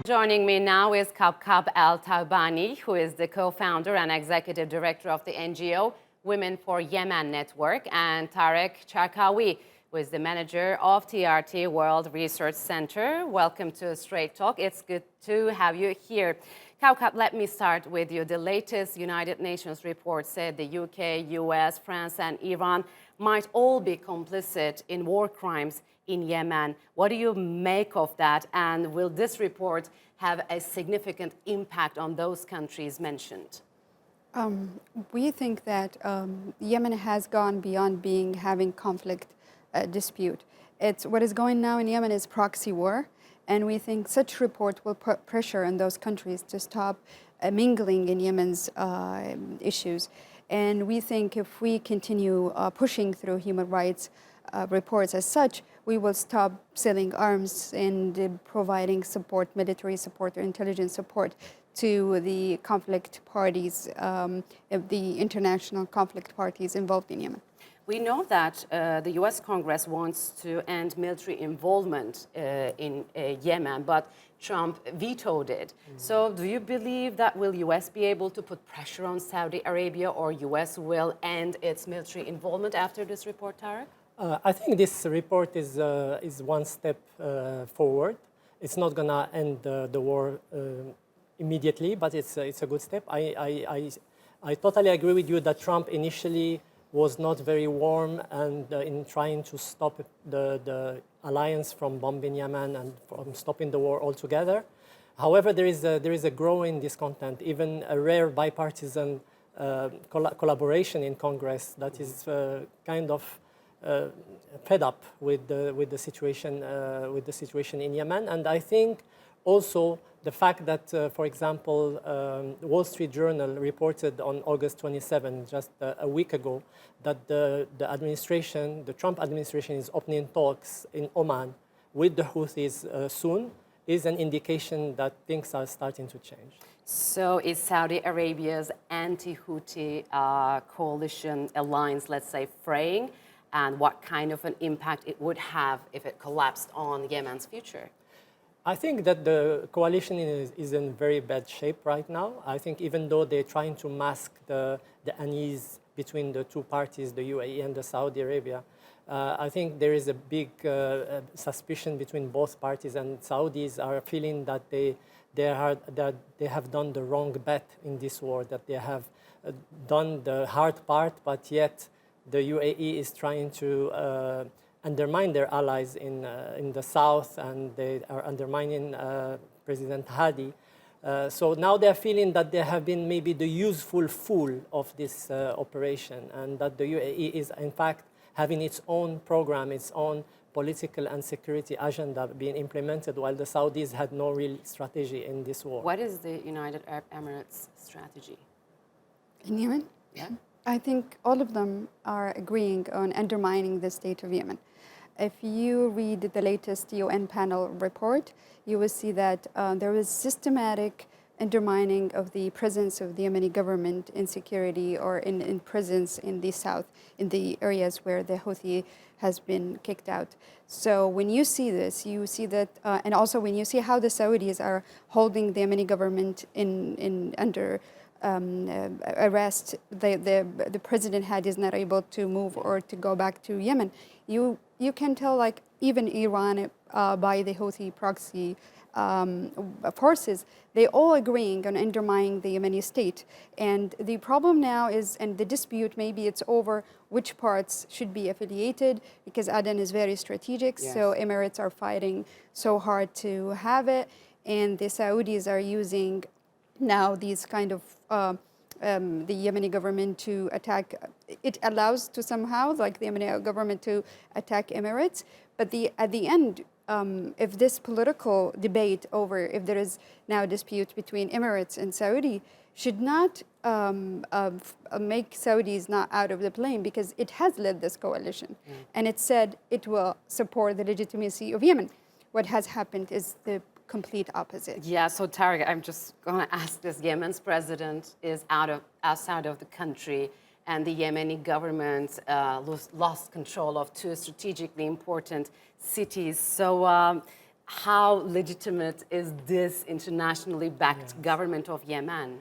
Joining me now is Kawkab Al-Thaibani, who is the co-founder and executive director of the NGO Women for Yemen Network, and Tarek Cherkaoui, who is the manager of TRT World Research Center. Welcome to Straight Talk. It's good to have you here. Kawkab, let me start with you. The latest United Nations report said the UK, US, France, and Iran might all be complicit in war crimes in Yemen. What do you make of that? And will this report have a significant impact on those countries mentioned? We think that Yemen has gone beyond having conflict dispute. What is going now in Yemen is proxy war, and we think such report will put pressure on those countries to stop mingling in Yemen's issues. And we think if we continue pushing through human rights reports as such, we will stop selling arms and providing support, military support or intelligence support to the conflict parties, the international conflict parties involved in Yemen. We know that the US Congress wants to end military involvement in Yemen, but Trump vetoed it. So do you believe that will US be able to put pressure on Saudi Arabia, or US will end its military involvement after this report, Tarek? I think this report is one step forward. It's not going to end the war immediately, but it's a good step. I totally agree with you that Trump initially was not very warm and in trying to stop the alliance from bombing Yemen and from stopping the war altogether. However, there is a growing discontent, even a rare bipartisan collaboration in Congress that is kind of fed up with the situation in Yemen. And I think also the fact that, for example, the Wall Street Journal reported on August 27, just a week ago, that the Trump administration is opening talks in Oman with the Houthis soon, is an indication that things are starting to change. So is Saudi Arabia's anti-Houthi coalition alliance, let's say, fraying? And what kind of an impact it would have if it collapsed on Yemen's future? I think that the coalition is in very bad shape right now. I think even though they're trying to mask the unease between the two parties, the UAE and the Saudi Arabia, I think there is a big suspicion between both parties, and Saudis are feeling that they have done the wrong bet in this war, that they have done the hard part, but yet the UAE is trying to undermine their allies in the south, and they are undermining President Hadi. So now they're feeling that they have been maybe the useful fool of this operation, and that the UAE is in fact having its own program, its own political and security agenda being implemented, while the Saudis had no real strategy in this war. What is the United Arab Emirates' strategy? In Yemen? Yeah. I think all of them are agreeing on undermining the state of Yemen. If you read the latest UN panel report, you will see that there was systematic undermining of the presence of the Yemeni government in security or in presence in the south, in the areas where the Houthi has been kicked out. So when you see this, you see that, and also when you see how the Saudis are holding the Yemeni government under arrest, the president Hadi is not able to move or to go back to Yemen. You can tell, like, even Iran by the Houthi proxy forces, they all agreeing on undermining the Yemeni state. And the problem now is, and the dispute, maybe it's over which parts should be affiliated, because Aden is very strategic, yes. So Emirates are fighting so hard to have it, and the Saudis are using now these kind of the Yemeni government to attack. It allows to somehow, like the Yemeni government, to attack Emirates. But at the end, if this political debate over if there is now a dispute between Emirates and Saudi should not make Saudis not out of the plane, because it has led this coalition. And it said it will support the legitimacy of Yemen. What has happened is the complete opposite. Yeah, so Tarek, I'm just going to ask this. Yemen's president is outside of the country, and the Yemeni government lost control of two strategically important cities. So how legitimate is this internationally backed government of Yemen?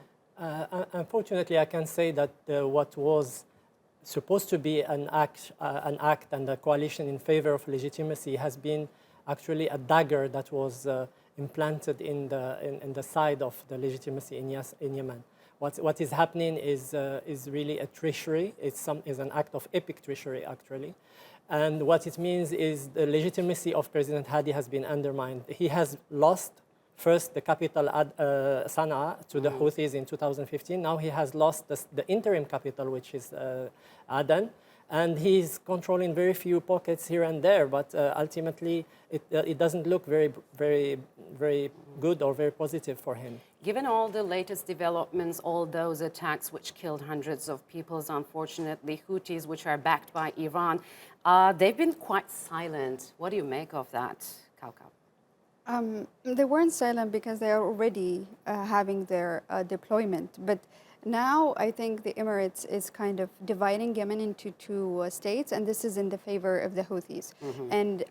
Unfortunately, I can say that what was supposed to be an act and a coalition in favor of legitimacy has been actually a dagger that was implanted in the side of the legitimacy in Yemen. What is happening is really a treachery. Is an act of epic treachery, actually. And what it means is the legitimacy of President Hadi has been undermined. He has lost first the capital, Sana'a, to the Houthis in 2015. Now he has lost the interim capital, which is Aden. And he's controlling very few pockets here and there, but ultimately it doesn't look very good or very positive for him. Given all the latest developments, all those attacks which killed hundreds of people, unfortunately, Houthis, which are backed by Iran, they've been quite silent. What do you make of that, Kawkab? They weren't silent because they are already having their deployment. But now I think the Emirates is kind of dividing Yemen into two states, and this is in the favor of the Houthis. And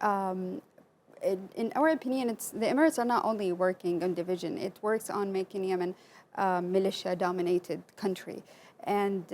in our opinion, the Emirates are not only working on division, it works on making Yemen a militia-dominated country. And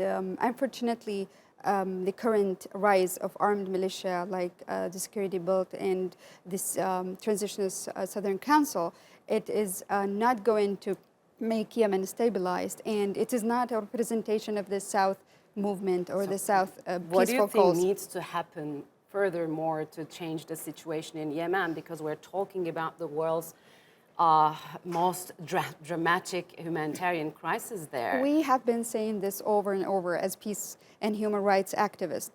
unfortunately, the current rise of armed militia like the Security Belt and this Transitional Southern Council, it is not going to make Yemen stabilized, and it is not a representation of the South movement or the South peaceful cause. What do you think needs to happen furthermore to change the situation in Yemen? Because we're talking about the world's most dramatic humanitarian crisis there. We have been saying this over and over as peace and human rights activists.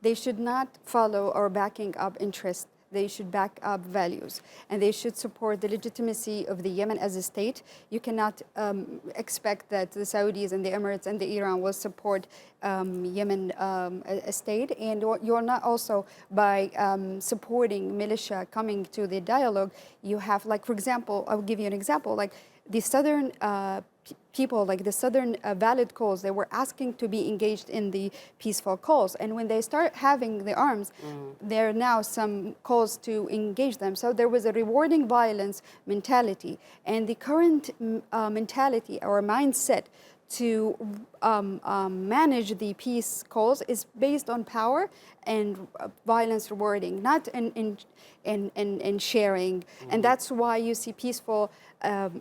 They should not follow or backing up interests. They should back up values, and they should support the legitimacy of the Yemen as a state. You cannot expect that the Saudis and the Emirates and the Iran will support Yemen a state, and you're not also by supporting militia coming to the dialogue. You have, like, for example, I'll give you an example, like the southern people, like the southern valid cause, they were asking to be engaged in the peaceful cause. And when they start having the arms, there are now some calls to engage them. So there was a rewarding violence mentality. And the current mentality or mindset to manage the peace cause is based on power and violence rewarding, not in sharing. And that's why you see peaceful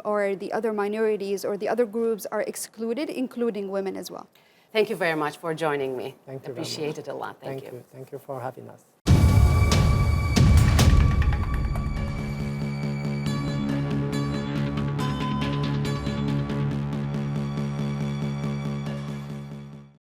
or the other minorities or the other groups are excluded, including women as well. Thank you very much for joining me. Thank you. Appreciate it a lot. Thank you. Thank you for having us.